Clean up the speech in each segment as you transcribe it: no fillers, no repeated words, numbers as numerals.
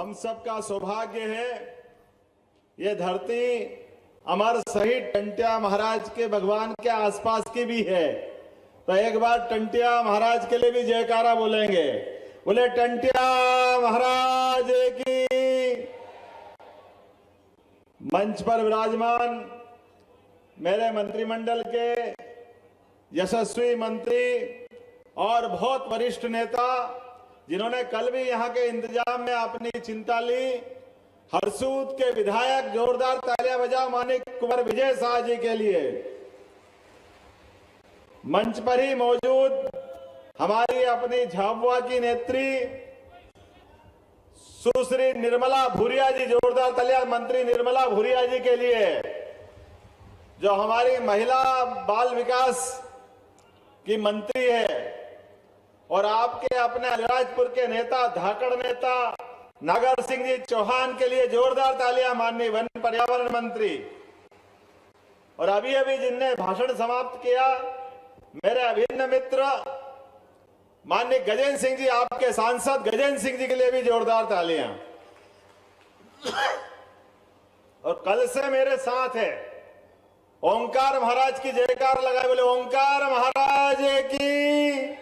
हम सबका सौभाग्य है ये धरती अमर शहीद टंट्या महाराज के भगवान के आसपास की भी है। तो एक बार टंट्या महाराज के लिए भी जयकारा बोलेंगे। बोले टंट्या महाराज की। मंच पर विराजमान मेरे मंत्रिमंडल के यशस्वी मंत्री और बहुत वरिष्ठ नेता जिन्होंने कल भी यहां के इंतजाम में अपनी चिंता ली, हरसूद के विधायक, जोरदार तालियां बजाओ माननीय कुंवर विजय शाह जी के लिए। मंच पर ही मौजूद हमारी अपनी झाबुआ की नेत्री सुश्री निर्मला भूरिया जी, जोरदार तालियां मंत्री निर्मला भूरिया जी के लिए, जो हमारी महिला बाल विकास की मंत्री है। और आपके अपने अलीराजपुर के नेता, धाकड़ नेता नागर सिंह जी चौहान के लिए जोरदार तालियां माननीय वन पर्यावरण मंत्री। और अभी अभी जिनने भाषण समाप्त किया मेरे अभिन्न मित्र माननीय गजेंद्र सिंह जी, आपके सांसद गजेंद्र सिंह जी के लिए भी जोरदार तालियां। और कल से मेरे साथ है ओंकार महाराज की जयकार लगाए, बोले ओंकार महाराज की।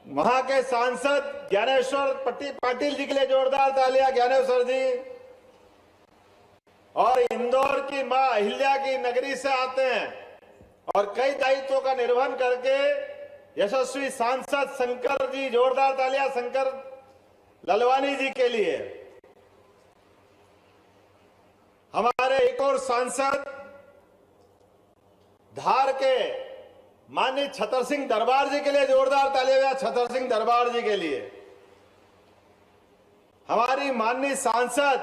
वहां के सांसद ज्ञानेश्वर पाटिल जी के लिए जोरदार तालियां, ज्ञानेश्वर जी। और इंदौर की मां अहिल्या की नगरी से आते हैं और कई दायित्वों का निर्वहन करके यशस्वी सांसद शंकर जी, जोरदार तालियां शंकर ललवानी जी के लिए। हमारे एक और सांसद धार के माननीय छतर सिंह दरबार जी के लिए जोरदार तालियां, छतर सिंह दरबार जी के लिए। हमारी माननीय सांसद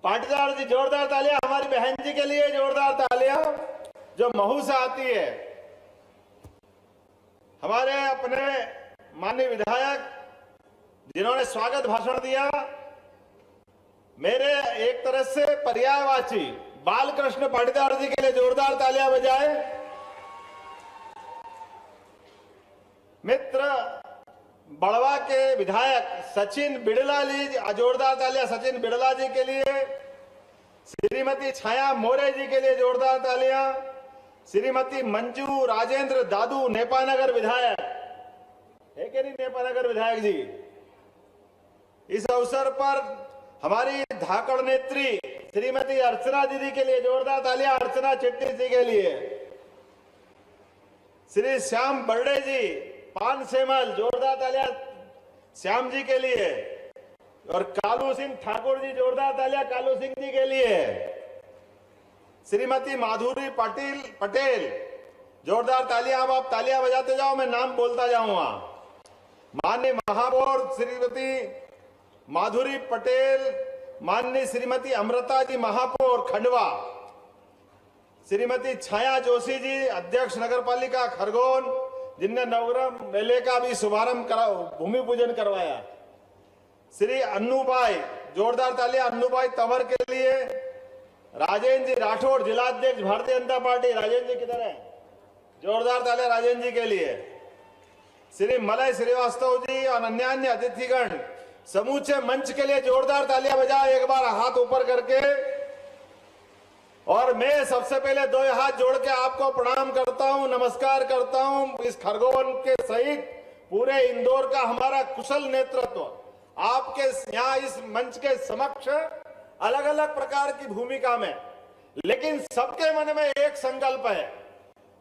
पाटीदार जी, जोरदार तालियां हमारी बहन जी के लिए, जोरदार तालियां जो महू से आती है। हमारे अपने माननीय विधायक जिन्होंने स्वागत भाषण दिया, मेरे एक तरह से पर्यायवाची बालकृष्ण पाटीदार जी के लिए जोरदार तालियां बजाए। मित्र बड़वा के विधायक सचिन बिड़ला जी, जोरदार तालियां सचिन बिड़ला जी के लिए। श्रीमती छाया मोरे जी के लिए जोरदार तालियां। श्रीमती मंजू राजेंद्र दादू नेपानगर विधायक है कि नहीं, नेपानगर विधायक जी। इस अवसर पर हमारी धाकड़ नेत्री श्रीमती अर्चना दीदी के लिए जोरदार तालियां, अर्चना चिट्टी जी के लिए। श्री श्याम बर्डे जी पान सेमल, जोरदार तालियां श्याम जी के लिए। और कालू सिंह ठाकुर जी, जोरदार तालियां कालू सिंह जी के लिए। श्रीमती माधुरी पटेल, जोरदार तालियां। अब आप तालियां बजाते जाओ, मैं नाम बोलता जाऊंगा। माननीय महापौर श्रीमती माधुरी पटेल, माननीय श्रीमती अमृता जी महापौर खंडवा, श्रीमती छाया जोशी जी अध्यक्ष नगरपालिका खरगोन, जिनने नवग्रह मेले का भी शुभारंभ करा, भूमि पूजन करवाया। श्री अन्नूभाई, जोरदार तालियां अन्नूभाई तंवर के लिए। राजेंद्र जी राठौड़, जिलाध्यक्ष भारतीय जनता पार्टी, राजेंद्र जी किधर है, जोरदार तालियां राजेंद्र जी के लिए। श्री मलय श्रीवास्तव जी और अन्य अतिथिगण, समूचे मंच के लिए जोरदार तालियां बजाए एक बार हाथ ऊपर करके। और मैं सबसे पहले दो हाथ जोड़ के आपको प्रणाम करता हूं, नमस्कार करता हूं। इस खरगोन के सहित पूरे इंदौर का हमारा कुशल नेतृत्व आपके यहाँ इस मंच के समक्ष अलग अलग प्रकार की भूमिका में, लेकिन सबके मन में एक संकल्प है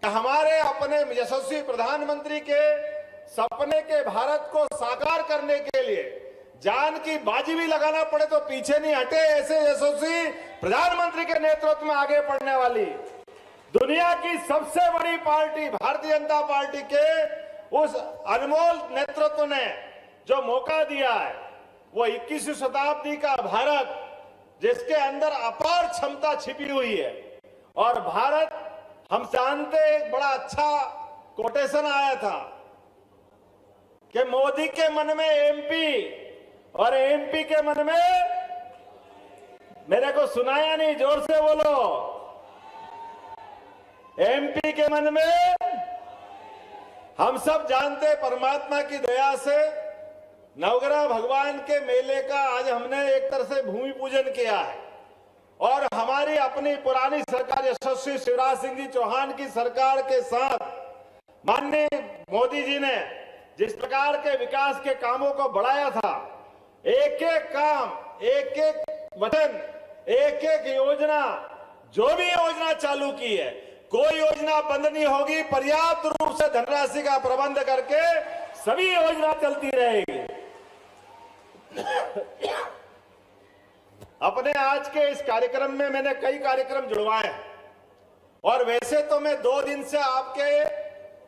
कि हमारे अपने यशस्वी प्रधानमंत्री के सपने के भारत को साकार करने के लिए जान की बाजी भी लगाना पड़े तो पीछे नहीं हटे, ऐसे यशस्वी प्रधानमंत्री के नेतृत्व में आगे बढ़ने वाली दुनिया की सबसे बड़ी पार्टी भारतीय जनता पार्टी के उस अनमोल नेतृत्व ने जो मौका दिया है, वो 21वीं शताब्दी का भारत जिसके अंदर अपार क्षमता छिपी हुई है। और भारत, हम जानते, एक बड़ा अच्छा कोटेशन आया था कि मोदी के मन में एमपी और एमपी के मन में, मेरे को सुनाया नहीं, जोर से बोलो, एमपी के मन में। हम सब जानते परमात्मा की दया से नवग्रह भगवान के मेले का आज हमने एक तरह से भूमि पूजन किया है और हमारी अपनी पुरानी सरकार यशस्वी शिवराज सिंह जी चौहान की सरकार के साथ माननीय मोदी जी ने जिस प्रकार के विकास के कामों को बढ़ाया था, एक एक काम, एक एक वचन, एक एक योजना, जो भी योजना चालू की है, कोई योजना बंद नहीं होगी। पर्याप्त रूप से धनराशि का प्रबंध करके सभी योजना चलती रहेगी। अपने आज के इस कार्यक्रम में मैंने कई कार्यक्रम जुड़वाए हैं और वैसे तो मैं 2 दिन से आपके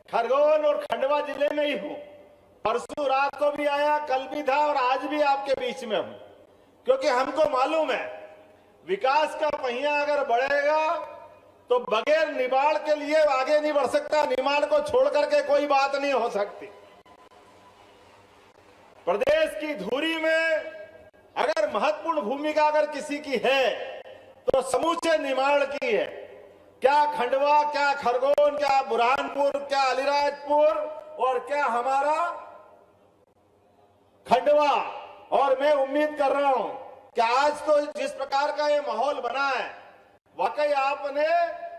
खरगोन और खंडवा जिले में ही हूं। परसों रात को भी आया, कल भी था और आज भी आपके बीच में हूं, क्योंकि हमको मालूम है विकास का पहिया अगर बढ़ेगा तो बगैर निमाड़ के लिए आगे नहीं बढ़ सकता। निमाड़ को छोड़ करके कोई बात नहीं हो सकती। प्रदेश की धुरी में अगर महत्वपूर्ण भूमिका अगर किसी की है तो समूचे निमाड़ की है। क्या खंडवा, क्या खरगोन, क्या बुरहानपुर, क्या अलीराजपुर और क्या हमारा खंडवा। और मैं उम्मीद कर रहा हूं कि आज तो जिस प्रकार का ये माहौल बना है, वाकई आपने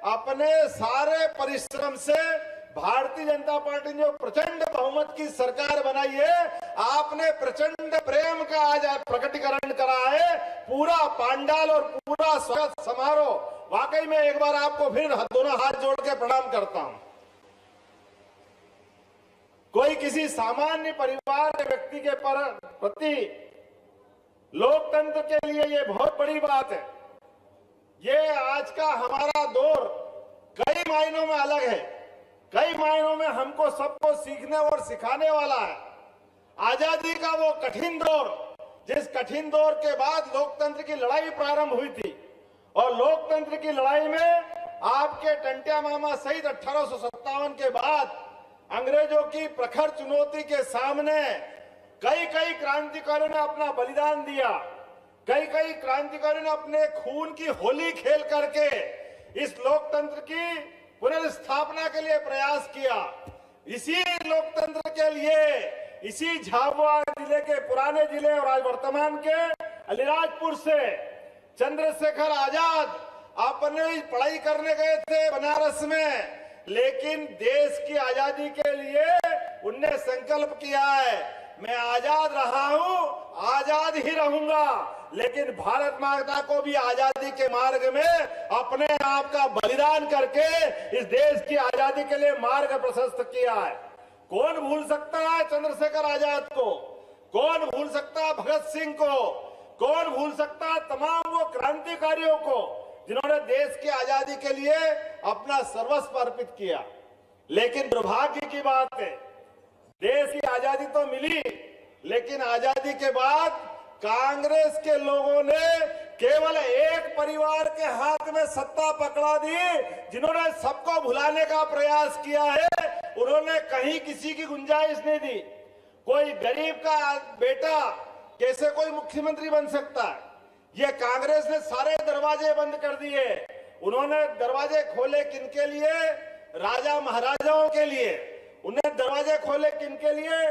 अपने सारे परिश्रम से भारतीय जनता पार्टी ने जो प्रचंड बहुमत की सरकार बनाई है, आपने प्रचंड प्रेम का आज प्रकटीकरण करा है। पूरा पांडाल और पूरा स्वागत समारोह, वाकई में एक बार आपको फिर दोनों हाथ जोड़ के प्रणाम करता हूं। कोई किसी सामान्य परिवार के व्यक्ति के प्रति लोकतंत्र के लिए ये बहुत बड़ी बात है। ये आज का हमारा दौर कई मायनों में अलग है, कई मायनों में हमको सबको सीखने और सिखाने वाला है। आजादी का वो कठिन दौर, जिस कठिन दौर के बाद लोकतंत्र की लड़ाई प्रारंभ हुई थी और लोकतंत्र की लड़ाई में आपके टंटिया मामा सहित 1857 के बाद अंग्रेजों की प्रखर चुनौती के सामने कई क्रांतिकारियों ने अपना बलिदान दिया। कई क्रांतिकारियों ने अपने खून की होली खेल करके इस लोकतंत्र की पुनर्स्थापना के लिए प्रयास किया। इसी लोकतंत्र के लिए इसी झाबुआ जिले के पुराने जिले और आज वर्तमान के अलीराजपुर से चंद्रशेखर आजाद अपने पढ़ाई करने गए थे बनारस में, लेकिन देश की आजादी के लिए उनने संकल्प किया है, मैं आजाद रहा हूं, आजाद ही रहूंगा, लेकिन भारत माता को भी आजादी के मार्ग में अपने आप का बलिदान करके इस देश की आजादी के लिए मार्ग प्रशस्त किया है। कौन भूल सकता है चंद्रशेखर आजाद को? कौन भूल सकता है भगत सिंह को? कौन भूल सकता है तमाम वो क्रांतिकारियों को जिन्होंने देश की आजादी के लिए अपना सर्वस्व अर्पित किया। लेकिन दुर्भाग्य की बात है, देश की आजादी तो मिली, लेकिन आजादी के बाद कांग्रेस के लोगों ने केवल एक परिवार के हाथ में सत्ता पकड़ा दी, जिन्होंने सबको भुलाने का प्रयास किया है। उन्होंने कहीं किसी की गुंजाइश नहीं दी। कोई गरीब का बेटा कैसे कोई मुख्यमंत्री बन सकता है? ये कांग्रेस ने सारे दरवाजे बंद कर दिए। उन्होंने दरवाजे खोले किनके लिए? राजा महाराजाओं के लिए। उन्हें दरवाजे खोले किनके लिए?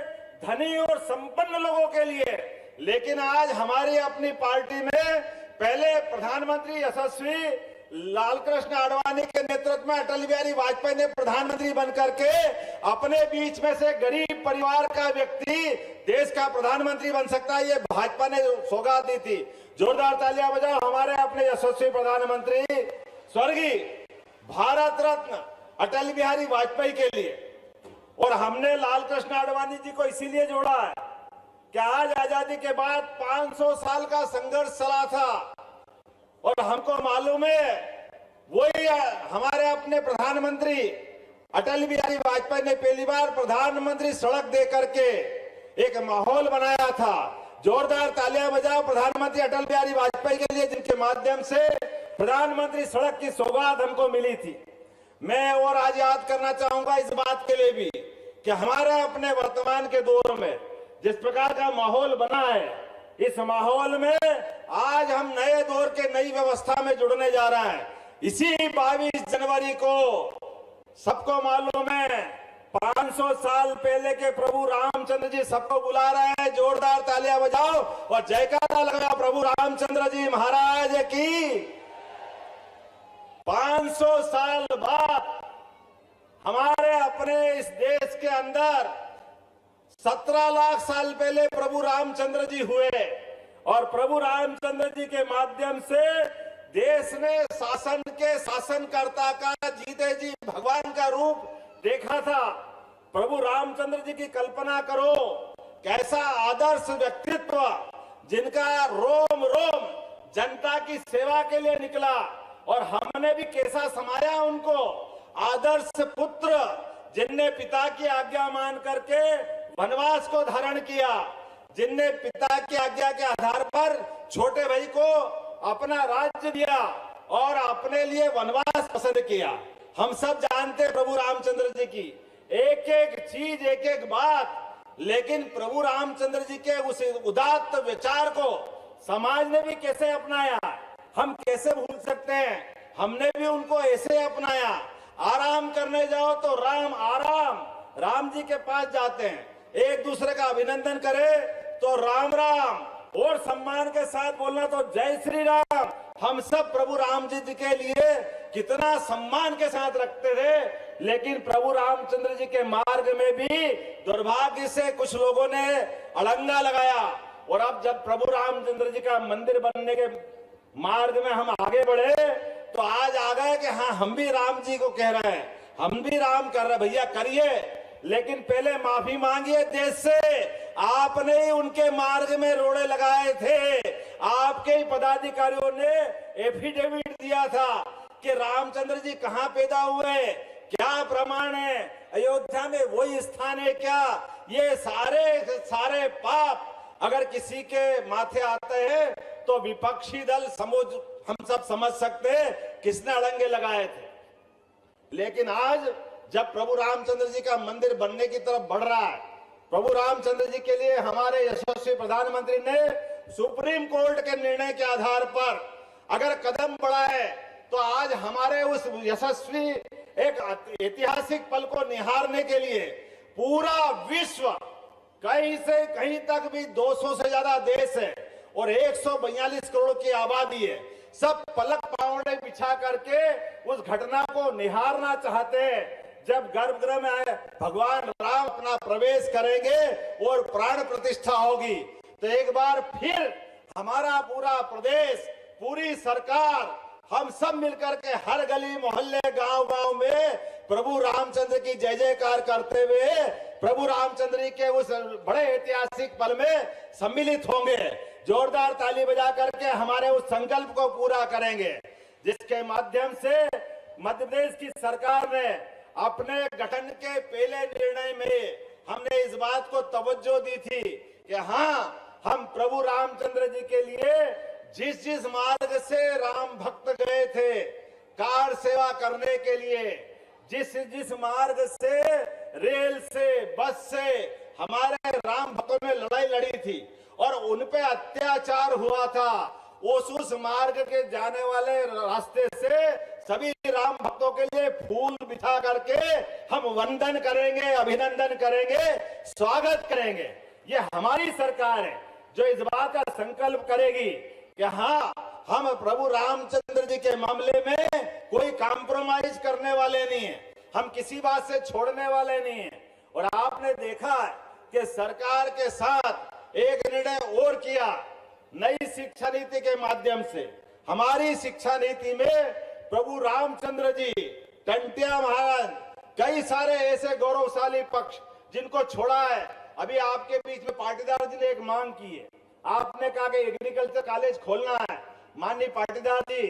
धनी और संपन्न लोगों के लिए। लेकिन आज हमारी अपनी पार्टी में पहले प्रधानमंत्री यशस्वी लालकृष्ण आडवाणी के नेतृत्व में अटल बिहारी वाजपेयी ने प्रधानमंत्री बनकर के अपने बीच में से गरीब परिवार का व्यक्ति देश का प्रधानमंत्री बन सकता है, ये भाजपा ने सौगात दी थी। जोरदार तालियां बजाओ हमारे अपने यशस्वी प्रधानमंत्री स्वर्गीय भारत रत्न अटल बिहारी वाजपेयी के लिए। और हमने लालकृष्ण आडवाणी जी को इसीलिए जोड़ा है कि आज आजादी के बाद 500 साल का संघर्ष चला था और हमको मालूम है वही हमारे अपने प्रधानमंत्री अटल बिहारी वाजपेयी ने पहली बार प्रधानमंत्री सड़क दे करके एक माहौल बनाया था। जोरदार तालियां बजाओ प्रधानमंत्री अटल बिहारी वाजपेयी के लिए, जिनके माध्यम से प्रधानमंत्री सड़क की सौगात हमको मिली थी। मैं और आज याद करना चाहूंगा इस बात के लिए भी कि हमारे अपने वर्तमान के दौर में जिस प्रकार का माहौल बना है, इस माहौल में आज हम नए दौर के नई व्यवस्था में जुड़ने जा रहे हैं। इसी 22 जनवरी को सबको मालूम है 500 साल पहले के प्रभु रामचंद्र जी सबको बुला रहे हैं। जोरदार तालियां बजाओ और जयकारा लगाओ प्रभु रामचंद्र जी महाराज की। 500 साल बाद हमारे अपने इस देश के अंदर 17 लाख साल पहले प्रभु रामचंद्र जी हुए और प्रभु रामचंद्र जी के माध्यम से देश ने शासन के शासनकर्ता का जीते जी भगवान का रूप देखा था। प्रभु रामचंद्र जी की कल्पना करो, कैसा आदर्श व्यक्तित्व, जिनका रोम रोम जनता की सेवा के लिए निकला और हमने भी कैसा समाया उनको। आदर्श पुत्र जिनने पिता की आज्ञा मान करके वनवास को धारण किया, जिनने पिता की आज्ञा के आधार पर छोटे भाई को अपना राज्य दिया और अपने लिए वनवास पसंद किया। हम सब जानते हैं प्रभु रामचंद्र जी की एक एक चीज, एक एक बात, लेकिन प्रभु रामचंद्र जी के उस उदात्त विचार को समाज ने भी कैसे अपनाया, हम कैसे भूल सकते हैं। हमने भी उनको ऐसे अपनाया। आराम करने जाओ तो राम आराम, राम जी के पास जाते हैं। एक दूसरे का अभिनंदन करे तो राम राम, और सम्मान के साथ बोलना तो जय श्री राम। हम सब प्रभु राम जी के लिए कितना सम्मान के साथ रखते थे, लेकिन प्रभु रामचंद्र जी के मार्ग में भी दुर्भाग्य से कुछ लोगों ने अड़ंगा लगाया। और अब जब प्रभु रामचंद्र जी का मंदिर बनने के मार्ग में हम आगे बढ़े तो आज आ गए कि हाँ हम भी राम जी को कह रहे हैं, हम भी राम कर रहे। भैया करिए, लेकिन पहले माफी मांगिए देश से। आपने ही उनके मार्ग में रोड़े लगाए थे। आपके ही पदाधिकारियों ने एफिडेविट दिया था कि रामचंद्र जी कहाँ पैदा हुए, क्या प्रमाण है, अयोध्या में वही स्थान है क्या। ये सारे पाप अगर किसी के माथे आते हैं तो विपक्षी दल हम सब समझ सकते हैं किसने अड़ंगे लगाए थे। लेकिन आज जब प्रभु रामचंद्र जी का मंदिर बनने की तरफ बढ़ रहा है, प्रभु रामचंद्र जी के लिए हमारे यशस्वी प्रधानमंत्री ने सुप्रीम कोर्ट के निर्णय के आधार पर अगर कदम बढ़ाए तो आज हमारे उस यशस्वी एक ऐतिहासिक पल को निहारने के लिए पूरा विश्व, कहीं से कहीं तक भी 200 से ज्यादा देश है और 142 करोड़ की आबादी है, सब पलक पावड़े बिछा करके उस घटना को निहारना चाहते हैं जब गर्भगृह में आए भगवान राम अपना प्रवेश करेंगे और प्राण प्रतिष्ठा होगी। तो एक बार फिर हमारा पूरा प्रदेश, पूरी सरकार, हम सब मिलकर के हर गली मोहल्ले गांव-गांव में प्रभु रामचंद्र की जय जयकार करते हुए प्रभु रामचंद्र के उस बड़े ऐतिहासिक पल में सम्मिलित होंगे। जोरदार ताली बजा करके हमारे उस संकल्प को पूरा करेंगे, जिसके माध्यम से मध्य प्रदेश की सरकार ने अपने गठन के पहले निर्णय में हमने इस बात को तवज्जो दी थी कि हाँ, हम प्रभु रामचंद्र जी के लिए जिस जिस मार्ग से राम भक्त गए थे कार सेवा करने के लिए, जिस जिस मार्ग से, रेल से, बस से हमारे राम भक्तों ने लड़ाई लड़ी थी और उन पे अत्याचार हुआ था, उस मार्ग के जाने वाले रास्ते से सभी राम भक्तों के लिए फूल बिछा करके हम वंदन करेंगे, अभिनंदन करेंगे, स्वागत करेंगे। ये हमारी सरकार है जो इस बात का संकल्प करेगी कि हाँ, हम प्रभु रामचंद्र जी के मामले में कोई कॉम्प्रोमाइज करने वाले नहीं है, हम किसी बात से छोड़ने वाले नहीं है। और आपने देखा कि सरकार के साथ एक निर्णय और किया, नई शिक्षा नीति के माध्यम से। हमारी शिक्षा नीति में प्रभु रामचंद्र जी, टंटिया महाराज, कई सारे ऐसे गौरवशाली पक्ष जिनको छोड़ा है। अभी आपके बीच में पाटीदार जी ने एक मांग की है, आपने कहा कि एग्रीकल्चर कॉलेज खोलना है। माननीय पाटीदार जी,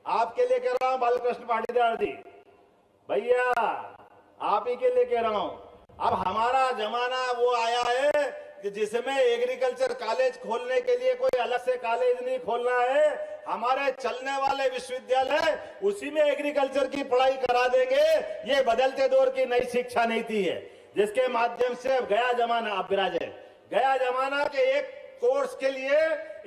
आपके लिए कह रहा हूं, बालकृष्ण पाटीदार जी, भैया आप ही के लिए कह रहा हूं। अब हमारा जमाना वो आया है कि जिसमें एग्रीकल्चर कॉलेज खोलने के लिए कोई अलग से कॉलेज नहीं खोलना है, हमारे चलने वाले विश्वविद्यालय उसी में एग्रीकल्चर की पढ़ाई करा देंगे। ये बदलते दौर की नई शिक्षा नीति है, जिसके माध्यम से अब गया जमाना, अब विराजे गया जमाना के एक कोर्स के लिए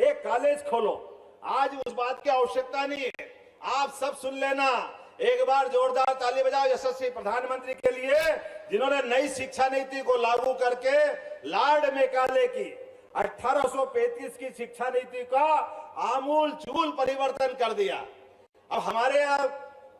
एक कॉलेज खोलो। आज उस बात की आवश्यकता नहीं है। आप सब सुन लेना, एक बार जोरदार ताली बजाओ यशस्वी प्रधानमंत्री के लिए जिन्होंने नई शिक्षा नीति को लागू करके लॉर्ड मेकाले की 1835 की शिक्षा नीति का आमूल चूल परिवर्तन कर दिया। अब हमारे यहाँ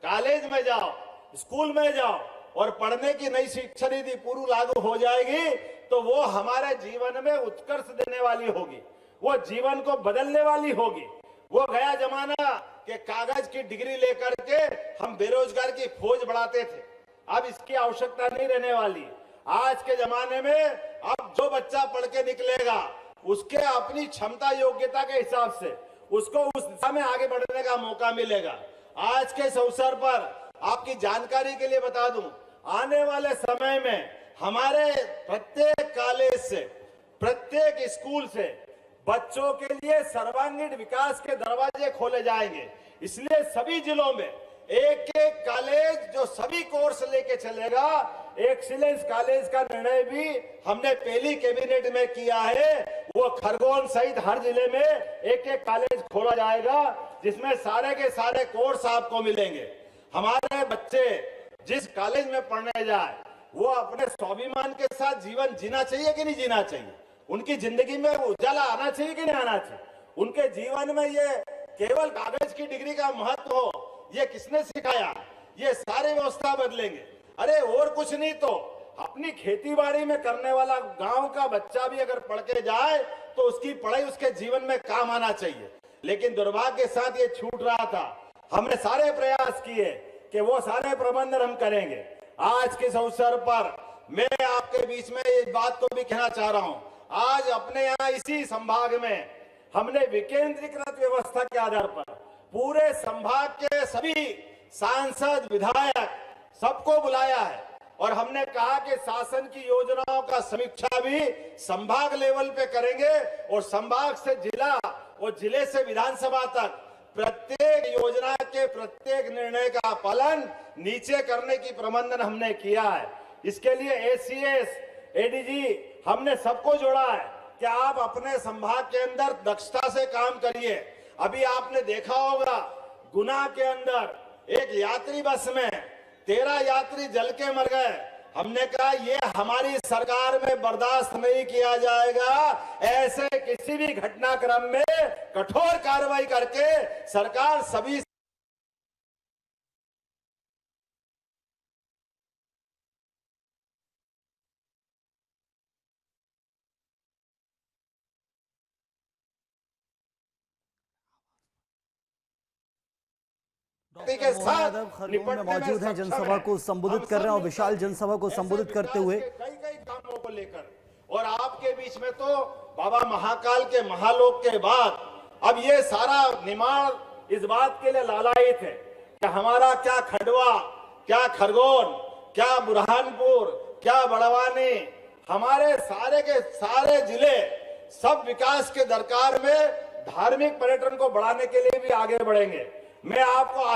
कॉलेज में जाओ, स्कूल में जाओ और पढ़ने की नई शिक्षा नीति पूरी लागू हो जाएगी तो वो हमारे जीवन में उत्कर्ष देने वाली होगी, वो जीवन को बदलने वाली होगी। वो गया जमाना कि कागज की डिग्री लेकर के हम बेरोजगार की फौज बढ़ाते थे, अब इसकी आवश्यकता नहीं रहने वाली। आज के जमाने में अब जो बच्चा पढ़ के निकलेगा उसके अपनी क्षमता योग्यता के हिसाब से उसको उस दिशा में आगे बढ़ने का मौका मिलेगा। आज के इस अवसर पर आपकी जानकारी के लिए बता दूं, आने वाले समय में हमारे प्रत्येक कॉलेज से, प्रत्येक स्कूल से बच्चों के लिए सर्वांगीण विकास के दरवाजे खोले जाएंगे। इसलिए सभी जिलों में एक एक कॉलेज जो सभी कोर्स लेके चलेगा, एक्सीलेंस कॉलेज का निर्णय भी हमने पहली कैबिनेट में किया है। वो खरगोन सहित हर जिले में एक एक कॉलेज खोला जाएगा जिसमें सारे के सारे कोर्स आपको मिलेंगे। हमारे बच्चे जिस कॉलेज में पढ़ने जाए वो अपने स्वाभिमान के साथ जीवन जीना चाहिए कि नहीं जीना चाहिए, उनकी जिंदगी में उजाला आना चाहिए कि नहीं आना चाहिए, उनके जीवन में ये केवल कागज की डिग्री का महत्व हो ये किसने सिखाया, ये सारी व्यवस्था बदलेंगे। अरे और कुछ नहीं तो अपनी खेती बाड़ी में करने वाला गांव का बच्चा भी अगर पढ़ के जाए तो उसकी पढ़ाई उसके जीवन में काम आना चाहिए। लेकिन दुर्भाग्य के साथ ये छूट रहा था। हमने सारे प्रयास किए कि वो सारे प्रबंधन हम करेंगे। आज के इस अवसर पर मैं आपके बीच में इस बात को भी कहना चाह रहा हूं, आज अपने यहाँ इसी संभाग में हमने विकेंद्रीकृत व्यवस्था के आधार पर पूरे संभाग के सभी सांसद, विधायक सबको बुलाया है और हमने कहा कि शासन की योजनाओं का समीक्षा भी संभाग लेवल पे करेंगे और संभाग से जिला और जिले से विधानसभा तक प्रत्येक योजना के प्रत्येक निर्णय का पालन नीचे करने की प्रबंधन हमने किया है। इसके लिए एसीएस, एडीजी हमने सबको जोड़ा है कि आप अपने संभाग के अंदर दक्षता से काम करिए। अभी आपने देखा होगा गुना के अंदर एक यात्री बस में 13 यात्री जल के मर गए। हमने कहा ये हमारी सरकार में बर्दाश्त नहीं किया जाएगा, ऐसे किसी भी घटनाक्रम में कठोर कार्रवाई करके सरकार सभी डॉक्टर मोहन यादव खरगोन में मौजूद हैं, जनसभा को संबोधित कर रहे हैं और विशाल जनसभा को संबोधित करते हुए कई कामों को लेकर। और आपके बीच में तो बाबा महाकाल के महालोक के बाद अब ये सारा निमाड़ इस बात के लिए लालायित है कि हमारा क्या खंडवा, क्या खरगोन, क्या बुरहानपुर, क्या बड़वानी, हमारे सारे के सारे जिले सब विकास के दरकार में धार्मिक पर्यटन को बढ़ाने के लिए भी आगे बढ़ेंगे। मैं आपको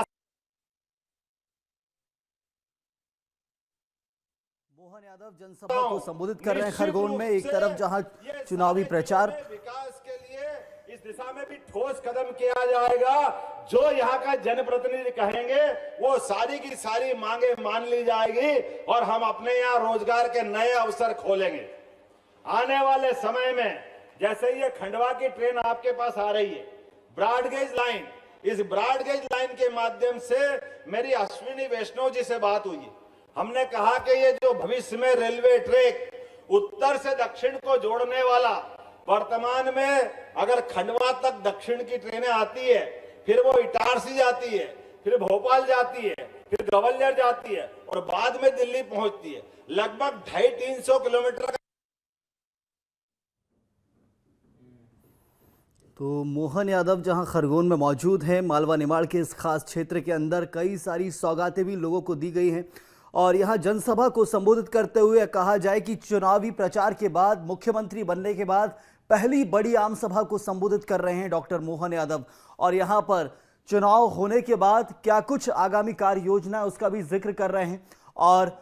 मोहन यादव जनसभा को संबोधित कर रहे हैं खरगोन में। एक तरफ जहां चुनावी प्रचार, विकास के लिए इस दिशा में भी ठोस कदम किया जाएगा। जो यहाँ का जनप्रतिनिधि कहेंगे वो सारी की सारी मांगे मान ली जाएगी और हम अपने यहाँ रोजगार के नए अवसर खोलेंगे। आने वाले समय में जैसे ये खंडवा की ट्रेन आपके पास आ रही है, ब्रॉडगेज लाइन, इस ब्रॉडगेज लाइन के माध्यम से मेरी अश्विनी वैष्णव जी से बात हुई। हमने कहा कि ये जो भविष्य में रेलवे ट्रैक उत्तर से दक्षिण को जोड़ने वाला, वर्तमान में अगर खंडवा तक दक्षिण की ट्रेनें आती है, फिर वो इटारसी जाती है, फिर भोपाल जाती है, फिर ग्वालियर जाती है और बाद में दिल्ली पहुंचती है, लगभग 250-300 किलोमीटर का। तो मोहन यादव जहां खरगोन में मौजूद हैं, मालवा निमाड़ के इस खास क्षेत्र के अंदर कई सारी सौगातें भी लोगों को दी गई हैं और यहां जनसभा को संबोधित करते हुए कहा जाए कि चुनावी प्रचार के बाद, मुख्यमंत्री बनने के बाद पहली बड़ी आम सभा को संबोधित कर रहे हैं डॉक्टर मोहन यादव। और यहां पर चुनाव होने के बाद क्या कुछ आगामी कार्य योजना है उसका भी जिक्र कर रहे हैं और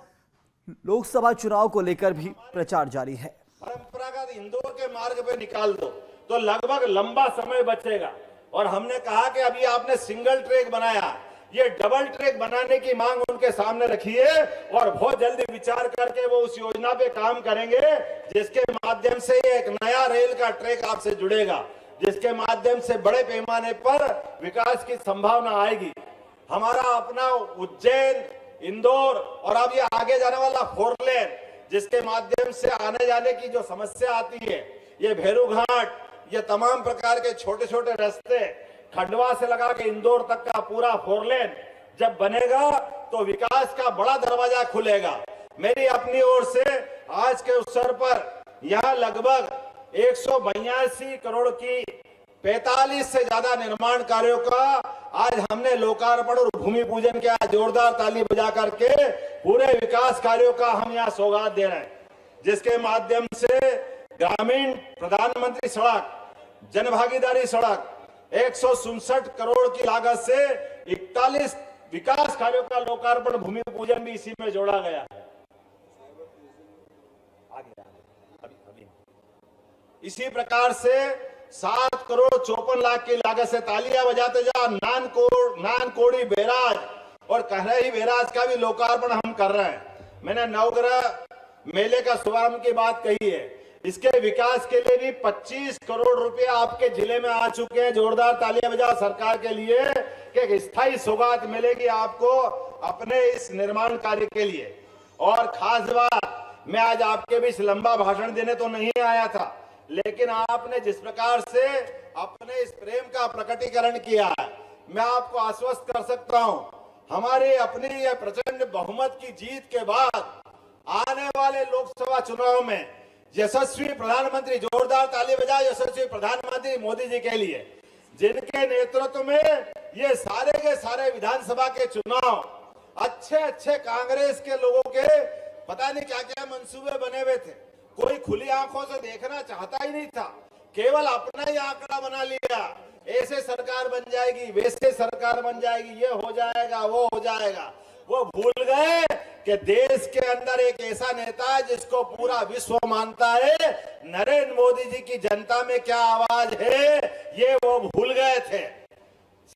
लोकसभा चुनाव को लेकर भी प्रचार जारी है। परंपरागत इंदौर के मार्ग पे निकाल दो तो लगभग लंबा समय बचेगा। और हमने कहा कि अभी आपने सिंगल ट्रैक बनाया, ये डबल ट्रैक बनाने की मांग उनके सामने रखी है और बहुत जल्दी विचार करके वो उस योजना पे काम करेंगे जिसके माध्यम से एक नया रेल का ट्रैक आपसे जुड़ेगा, जिसके माध्यम से बड़े पैमाने पर विकास की संभावना आएगी। हमारा अपना उज्जैन, इंदौर और अब ये आगे जाने वाला 4 लेन जिसके माध्यम से आने जाने की जो समस्या आती है, ये भेरू घाट, ये तमाम प्रकार के छोटे छोटे रास्ते, खंडवा से लगा के इंदौर तक का पूरा 4 लेन जब बनेगा तो विकास का बड़ा दरवाजा खुलेगा। मेरी अपनी ओर से आज के अवसर पर यहाँ लगभग 182 करोड़ की 45 से ज्यादा निर्माण कार्यों का आज हमने लोकार्पण और भूमि पूजन किया। जोरदार ताली बजा करके पूरे विकास कार्यों का हम यहाँ सौगात दे रहे हैं, जिसके माध्यम से ग्रामीण प्रधानमंत्री सड़क, जन भागीदारी सड़क 167 करोड़ की लागत से 41 विकास कार्यों का लोकार्पण भूमि पूजन भी इसी में जोड़ा गया है। इसी प्रकार से 7 करोड़ 54 लाख की लागत से तालियां बजाते जा नानकोड़ी बैराज और कहरही बैराज का भी लोकार्पण हम कर रहे हैं। मैंने नवग्रह मेले का शुभारंभ की बात कही है, इसके विकास के लिए भी 25 करोड़ रुपए आपके जिले में आ चुके हैं। जोरदार तालियां बजा सरकार के लिए कि एक स्थायी सौगात मिलेगी आपको अपने इस निर्माण कार्य के लिए। और खास बात, मैं आज आपके बीच लंबा भाषण देने तो नहीं आया था, लेकिन आपने जिस प्रकार से अपने इस प्रेम का प्रकटीकरण किया है, मैं आपको आश्वस्त कर सकता हूं, हमारी अपनी यह प्रचंड बहुमत की जीत के बाद आने वाले लोकसभा चुनाव में यशस्वी प्रधानमंत्री, जोरदार ताली बजाए यशस्वी प्रधानमंत्री मोदी जी के लिए, जिनके नेतृत्व में ये सारे के सारे विधानसभा के चुनाव अच्छे कांग्रेस के लोगों के पता नहीं क्या क्या मंसूबे बने हुए थे, कोई खुली आंखों से देखना चाहता ही नहीं था, केवल अपना ही आंकड़ा बना लिया, ऐसे सरकार बन जाएगी, वैसे सरकार बन जाएगी, ये हो जाएगा, वो हो जाएगा। वो भूल गए कि देश के अंदर एक ऐसा नेता है जिसको पूरा विश्व मानता है, नरेंद्र मोदी जी की जनता में क्या आवाज है, ये वो भूल गए थे।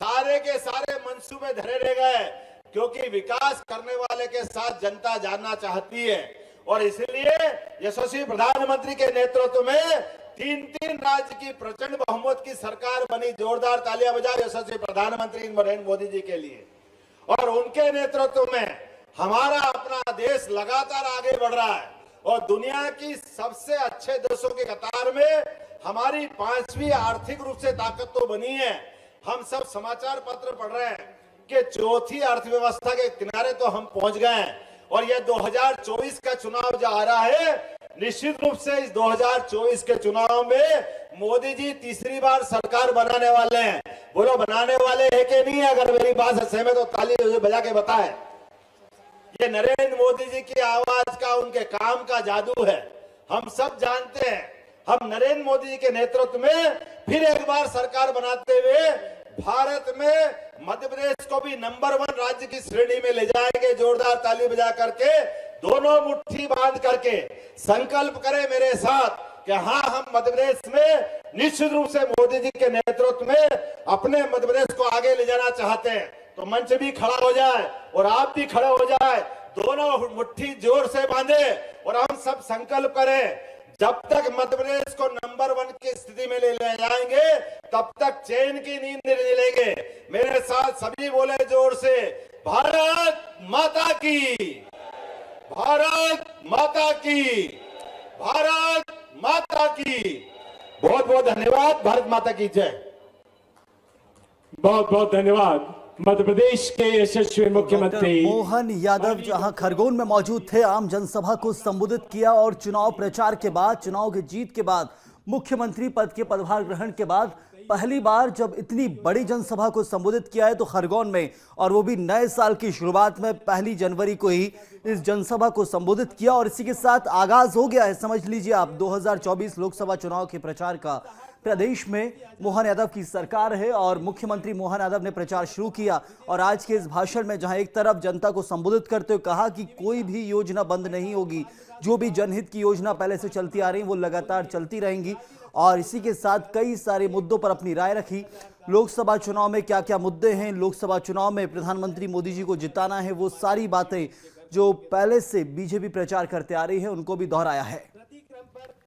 सारे के सारे मंसूबे धरे रह गए, क्योंकि विकास करने वाले के साथ जनता जानना चाहती है। और इसलिए यशस्वी प्रधानमंत्री के नेतृत्व में 3 राज्य की प्रचंड बहुमत की सरकार बनी। जोरदार तालियां बजाओ यशस्वी प्रधानमंत्री नरेंद्र मोदी जी के लिए। और उनके नेतृत्व में हमारा अपना देश लगातार आगे बढ़ रहा है और दुनिया की सबसे अच्छे देशों के कतार में हमारी 5वीं आर्थिक रूप से ताकत तो बनी है। हम सब समाचार पत्र पढ़ रहे हैं कि 4थी अर्थव्यवस्था के किनारे तो हम पहुंच गए हैं। और यह 2024 का चुनाव जो आ रहा है, निश्चित रूप से इस 2024 के चुनाव में मोदी जी तीसरी बार सरकार बनाने वाले हैं। बोलो बनाने वाले हैं कि नहीं? अगर मेरी बात से सहमत हो ताली बजा के बताएं। ये नरेंद्र मोदी जी की आवाज का, उनके काम का जादू है। हम सब जानते हैं, हम नरेंद्र मोदी जी के नेतृत्व में फिर एक बार सरकार बनाते हुए भारत में मध्य प्रदेश को भी नंबर 1 राज्य की श्रेणी में ले जाएंगे। जोरदार ताली बजा करके दोनों मुट्ठी बांध करके संकल्प करें मेरे साथ कि हाँ, हम मध्य प्रदेश में निश्चित रूप से मोदी जी के नेतृत्व में अपने मध्य प्रदेश को आगे ले जाना चाहते हैं। तो मंच भी खड़ा हो जाए और आप भी खड़े हो जाए, दोनों मुट्ठी जोर से बांधे और हम सब संकल्प करें, जब तक मध्य प्रदेश को नंबर 1 की स्थिति में ले जाएंगे तब तक चैन की नींद नहीं लेंगे। मेरे साथ सभी बोले जोर से, भारत माता की, भारत माता की, भारत माता की। बहुत बहुत धन्यवाद। भारत माता की जय। बहुत बहुत धन्यवाद। मध्य प्रदेश के यशस्वी मुख्यमंत्री मोहन यादव जहां खरगोन में मौजूद थे, आम जनसभा को संबोधित किया और चुनाव प्रचार के बाद, चुनाव की जीत के बाद, मुख्यमंत्री पद के पदभार ग्रहण के बाद पहली बार जब इतनी बड़ी जनसभा को संबोधित किया है तो खरगोन में, और वो भी नए साल की शुरुआत में 1 जनवरी को ही इस जनसभा को संबोधित किया। और इसी के साथ आगाज हो गया है, समझ लीजिए आप, 2024 लोकसभा चुनाव के प्रचार का। प्रदेश में मोहन यादव की सरकार है और मुख्यमंत्री मोहन यादव ने प्रचार शुरू किया। और आज के इस भाषण में जहां एक तरफ जनता को संबोधित करते हुए कहा कि कोई भी योजना बंद नहीं होगी, जो भी जनहित की योजना पहले से चलती आ रही वो लगातार चलती रहेंगी, और इसी के साथ कई सारे मुद्दों पर अपनी राय रखी। लोकसभा चुनाव में क्या क्या मुद्दे हैं, लोकसभा चुनाव में प्रधानमंत्री मोदी जी को जिताना है, वो सारी बातें जो पहले से बीजेपी प्रचार करते आ रही है उनको भी दोहराया है।